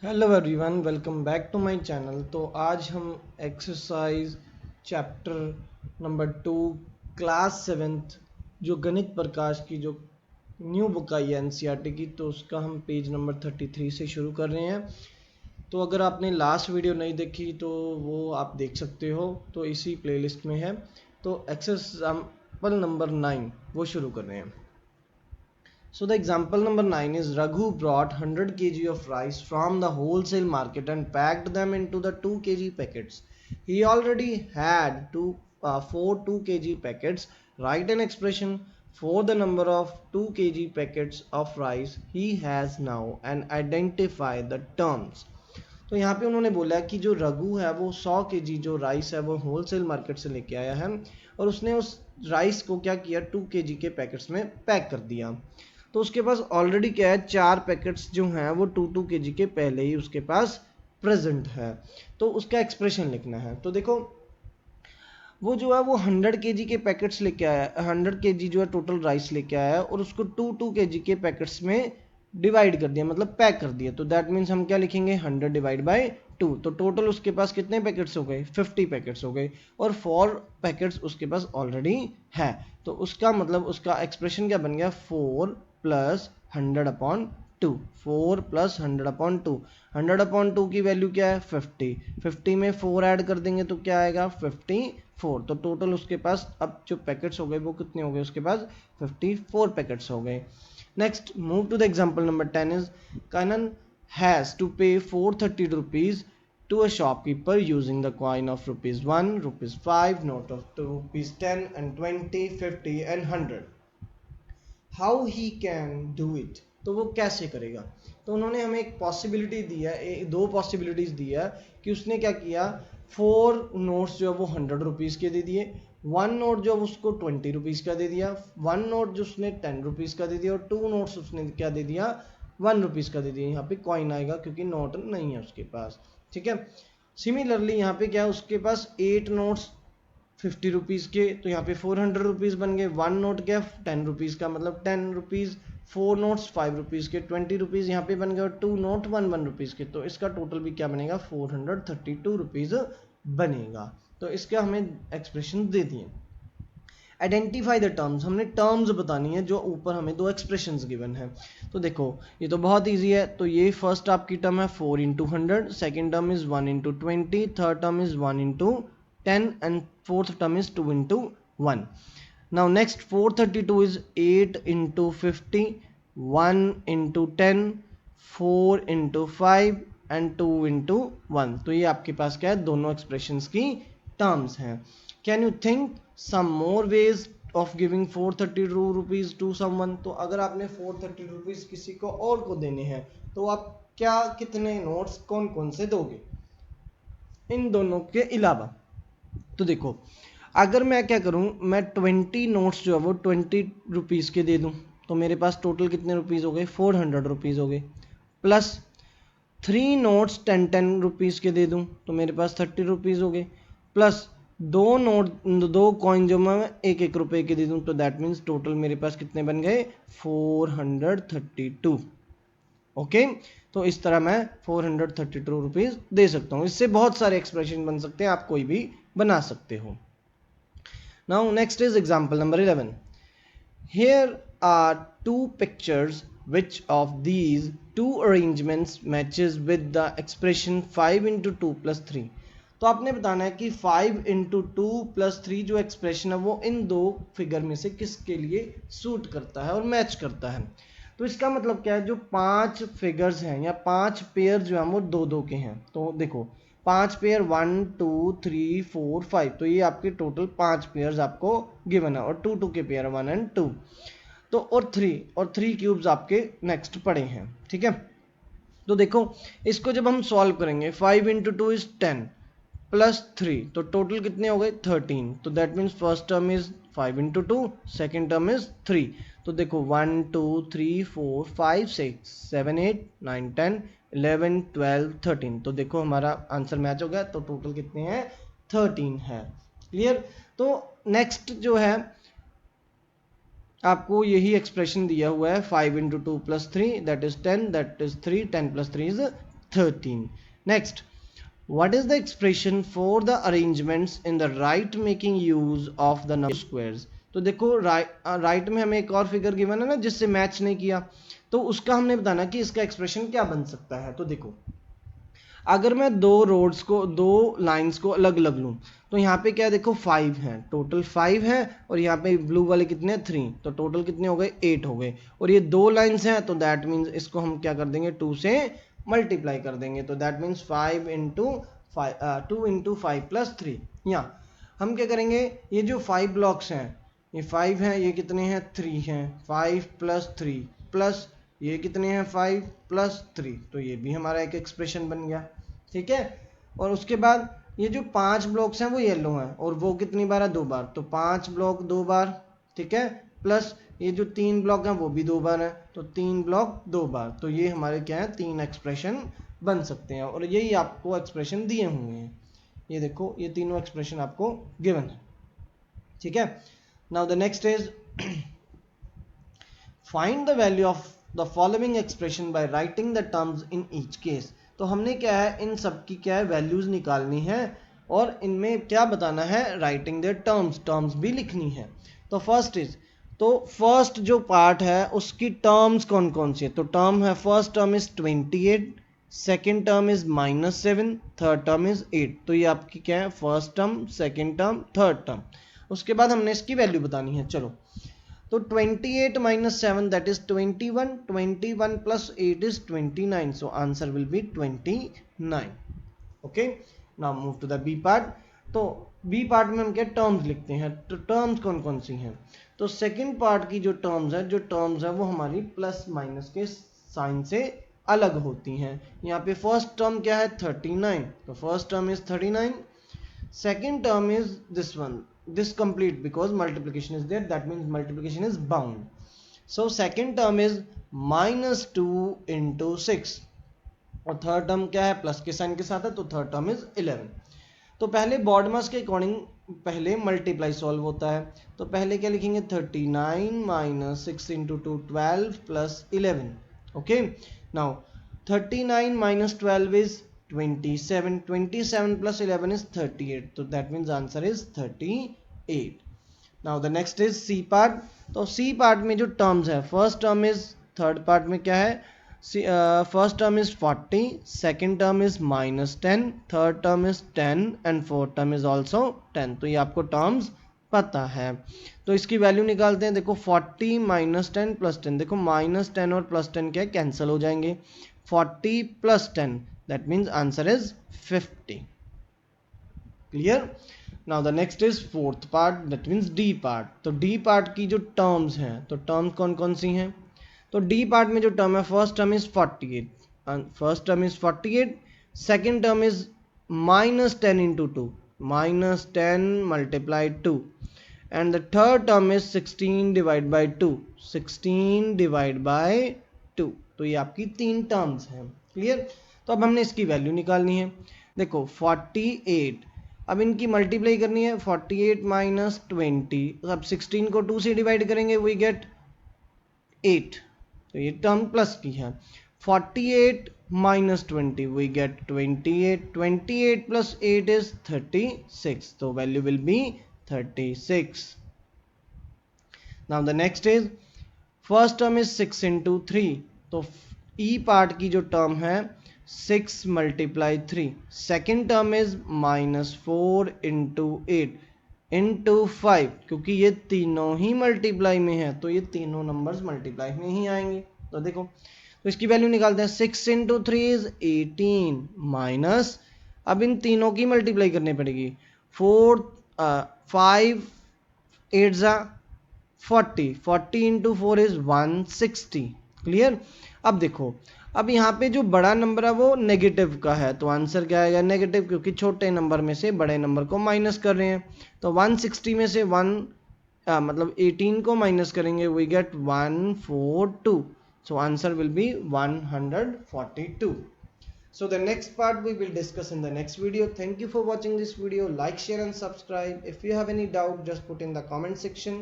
Hello everyone, welcome back to my channel. तो आज हम exercise chapter number 2 class 7th जो गणित प्रकाश की जो न्यू बुक आई है एनसीईआरटी की, तो उसका हम पेज नंबर 33 से शुरू कर रहे हैं। तो अगर आपने लास्ट वीडियो नहीं देखी तो वो आप देख सकते हो, तो इसी प्लेलिस्ट में है। तो एग्जाम्पल नंबर 9 वो शुरू कर रहे हैं। So the example number 9 is Raghu brought 100 kg of rice from the wholesale market and packed them into the 2 kg packets. He already had 4 2 kg packets. Write an expression for the number of 2 kg packets of rice he has now and identify the terms. तो यहाँ पे उन्होंने बोला कि जो रघु है वो 100 kg जो राइस है वो होलसेल मार्केट से लेके आया है और उसने उस राइस को क्या किया 2 kg के पैकेट्स में पैक कर दिया। तो उसके पास ऑलरेडी क्या है 4 पैकेट्स जो हैं वो 2 kg के पहले ही उसके पास प्रेजेंट है। तो उसका एक्सप्रेशन लिखना है। तो देखो वो जो है वो 100 kg के पैकेट्स लेके आया, 100 kg जो है टोटल राइस लेके आया और उसको 2 kg के पैकेट्स में डिवाइड कर दिया, मतलब पैक कर दिया। तो दैट मीन्स हम क्या लिखेंगे 100 डिवाइड बाई 2। तो टोटल उसके पास कितने पैकेट्स हो गए 50 पैकेट्स हो गए और 4 पैकेट्स उसके पास ऑलरेडी है। तो उसका मतलब उसका एक्सप्रेशन क्या बन गया 4 प्लस 100/2। 4 प्लस 100/2। 100/2 की वैल्यू क्या है 50। 50 में 4 ऐड कर देंगे तो क्या आएगा 54। तो टोटल उसके पास अब जो पैकेट्स हो गए वो कितने हो गए उसके पास 54 पैकेट्स हो गए। Next, move to the example number 10 is Kanan has to pay 430 rupees to a shopkeeper using the coin of rupees 1, rupees 5, note of rupees 10 and 20, 50 and 100. How he can do it? तो वो कैसे करेगा? तो उन्होंने हमें एक possibility दी है, दो पॉसिबिलिटीज दी है कि उसने क्या किया 4 नोट्स जो है वो 100 रुपीज़ के दे दिए, 1 नोट जो उसको 20 रुपीज़ का दे दिया, 1 नोट जो उसने 10 रुपीज़ का दे दिया और 2 नोट्स उसने क्या दे दिया 1 रुपीज़ का दे दिया। यहाँ पे कॉइन आएगा क्योंकि नोट नहीं है उसके पास। ठीक है। सिमिलरली यहाँ पे क्या उसके पास 8 नोट्स 50 रुपीज़ के, तो यहाँ पे 400 रुपीज़ बन गए। 1 नोट क्या 10 रुपीज़ का, मतलब 10 रुपीज़। 4 नोट्स 5 रुपीज़ के 20 रुपीज़ यहाँ पे बन गए और 2 नोट 1 रुपीज़ के, तो इसका टोटल भी क्या बनेगा 432 रुपीज़ बनेगा। तो इसका हमें एक्सप्रेशन दे दिए। आइडेंटिफाई द टर्म्स, हमने टर्म्स बतानी है जो ऊपर हमें दो एक्सप्रेशंस गिवन है। तो देखो ये तो बहुत इजी है। तो ये फर्स्ट आपकी टर्म है 4 into 100, second term is 1 into 20, third term is 1 into 10 and fourth term is 2 into 1. Now next 432 is 8 into 50, 1 into 10, 4 into 5 and 2 into 1. तो ये आपके पास क्या है दोनों एक्सप्रेशंस की टर्म्स हैं। Can you think some more ways of giving 432 rupees to someone? तो अगर आपने 430 रुपीज किसी को और को देने हैं तो आप क्या कितने नोट्स कौन कौन से दोगे इन दोनों के अलावा? तो देखो अगर मैं क्या करूं, मैं 20 नोट्स जो है वो 20 रुपीज़ के दे दूं तो मेरे पास टोटल कितने रुपीज़ हो गए 400 रुपीज़ हो गए। प्लस 3 नोट्स 10 रुपीज़ के दे दूं तो मेरे पास 30 रुपीज़ हो गए। प्लस दो कॉइन जो मैं 1-1 रुपए के दे दूं तो दैट मीन्स टोटल मेरे पास कितने बन गए 432। ओके। तो इस तरह मैं 432 रुपीज़ दे सकता हूँ। इससे बहुत सारे एक्सप्रेशन बन सकते हैं, आप कोई भी बना सकते हो। Now next is example number 11. Here are two pictures. Which of these two arrangements matches with the expression 5 into 2 plus 3? तो आपने बताना है कि 5 into 2 plus 3 जो एक्सप्रेशन है वो इन दो फिगर में से किसके लिए सूट करता है और मैच करता है। तो इसका मतलब क्या है, जो 5 फिगर्स हैं या 5 पेयर जो हैं वो 2-2 के हैं। तो देखो 5 पेयर 1 2 3 4 5, तो ये आपके टोटल 5 पेयर्स आपको गिवन है और 2 के पेयर 1 and 2। तो और 3 क्यूब्स आपके नेक्स्ट पड़े हैं। ठीक है। तो देखो इसको जब हम सॉल्व करेंगे 5 into 2 is 10 प्लस 3, तो टोटल कितने हो गए 13। तो that means first term is 5 into 2, second term is 3। तो देखो 1 2 3 4 5 6 7 8 9 10 11 12 13, तो देखो हमारा आंसर मैच हो गया। तो टोटल कितने हैं 13 है। क्लियर। तो नेक्स्ट जो है आपको यही एक्सप्रेशन दिया हुआ है 5 into 2 plus 3 that is 10, that is 3, 10 plus 3 is 13. Next, what is the expression for the arrangements in the right making use of the number squares? तो देखो राइट में हमें एक और फिगर गिवन है ना जिससे मैच नहीं किया, तो उसका हमने बताना कि इसका एक्सप्रेशन क्या बन सकता है। तो देखो अगर मैं दो लाइंस को अलग अलग लूँ तो यहाँ पे क्या देखो 5 है, टोटल 5 है, और यहाँ पे ब्लू वाले कितने 3, तो टोटल कितने हो गए 8 हो गए। और ये दो लाइंस हैं तो दैट मीन्स इसको हम क्या कर देंगे 2 से मल्टीप्लाई कर देंगे, तो that means 5 into 2 into 5 plus 3। यहाँ हम क्या करेंगे, ये जो 5 ब्लॉक्स हैं ये 5 हैं, ये कितने हैं 3 हैं, 5 प्लस 3 प्लस ये कितने हैं 5 प्लस 3, तो ये भी हमारा एक एक्सप्रेशन बन गया। ठीक है, और उसके बाद ये जो 5 ब्लॉक्स हैं वो येलो हैं और वो कितनी बार है 2 बार, तो 5 ब्लॉक 2 बार, ठीक है, प्लस ये जो 3 ब्लॉक हैं वो भी 2 बार है, तो 3 ब्लॉक 2 बार, तो ये हमारे क्या है 3 एक्सप्रेशन बन सकते हैं। और यही आपको एक्सप्रेशन दिए हुए हैं, ये देखो ये तीनों एक्सप्रेशन आपको गिवन है। ठीक है, now the next is find the value of the following expression by writing the terms in each case. तो हमने क्या है इन सब की क्या है वैल्यूज निकालनी है और इनमें क्या बताना है, राइटिंग द टर्म्स भी लिखनी है। तो फर्स्ट जो पार्ट है उसकी टर्म्स कौन कौन सी है, तो टर्म है first term is 28, second term is -7, third term is 8। तो ये आपकी क्या है first term, second term, third term. उसके बाद हमने इसकी वैल्यू बतानी है। चलो, तो 28 minus 7 that is 21, 21 plus 8 is 29, so answer will be 29. Okay, now move to the B part. तो B part में हम क्या टर्म्स लिखते हैं, तो टर्म्स कौन कौन सी हैं, तो सेकंड पार्ट की जो टर्म्स है वो हमारी प्लस माइनस के साइन से अलग होती हैं। यहाँ पे फर्स्ट टर्म क्या है 39, तो first term is 39, second term is this one, this complete because multiplication is there, that means multiplication is bound. So second term is -2 into 6 और थर्ड टर्म क्या है प्लस के साइन के साथ है, तो थर्ड टर्म इज 11। तो पहले बॉड मास के अकॉर्डिंग पहले मल्टीप्लाई सॉल्व होता है, तो पहले क्या लिखेंगे 39 minus 6 into 2 12 plus 11। Okay, now 39 minus 12 is 27, 27 plus 11 is 38, so that means answer is 38. Now the next is C part. तो C part में जो terms है, first term is, third part में क्या है, first term is 40, second term is -10, third term is 10 and fourth term is also 10। तो ये आपको terms पता है, तो इसकी वैल्यू निकालते हैं। देखो 40 माइनस 10 प्लस 10, देखो -10 और +10 क्या कैंसिल हो जाएंगे, 40 plus 10 that means answer is 50. Clear? Now the next is fourth part, that means D part. तो D part की जो terms हैं, तो terms कौन कौन सी हैं, तो D part में जो term है first term is 48, second term is -10 into 2, -10 multiplied 2, and the third term is 16 divided by 2, 16 divided by 2। तो ये आपकी तीन टर्म्स हैं। क्लियर? तो अब हमने इसकी वैल्यू निकालनी है। देखो 48, अब इनकी मल्टीप्लाई करनी है, 48 माइनस 20, अब 16 को 2 से डिवाइड करेंगे, वी गेट 8, तो ये टर्म प्लस की है। 48 minus 20 we get 28, 28 plus 8 is 36, तो value will be 36। Now the next is first term is 6 into 3, तो ई पार्ट की जो टर्म है 6 multiply 3, second term is -4 into 8 into 5, क्योंकि ये तीनों ही मल्टीप्लाई में है तो ये तीनों नंबर्स मल्टीप्लाई में ही आएंगे। तो देखो, तो इसकी वैल्यू निकालते हैं, 6 इंटू 3 इज 18 माइनस, अब इन तीनों की मल्टीप्लाई करनी पड़ेगी, 5 8 जा 40, 40 इंटू 4 इज 160। क्लियर? अब देखो, अब यहाँ पे जो बड़ा नंबर है वो नेगेटिव का है, तो आंसर क्या आएगा नेगेटिव, क्योंकि छोटे नंबर में से बड़े नंबर को माइनस कर रहे हैं। तो 160 में से 18 को माइनस करेंगे, we get 142, so answer will be 142। So the next part we will discuss in the next video. Thank you for watching this video. Like, share and subscribe. If you have any doubt, just put in the comment section.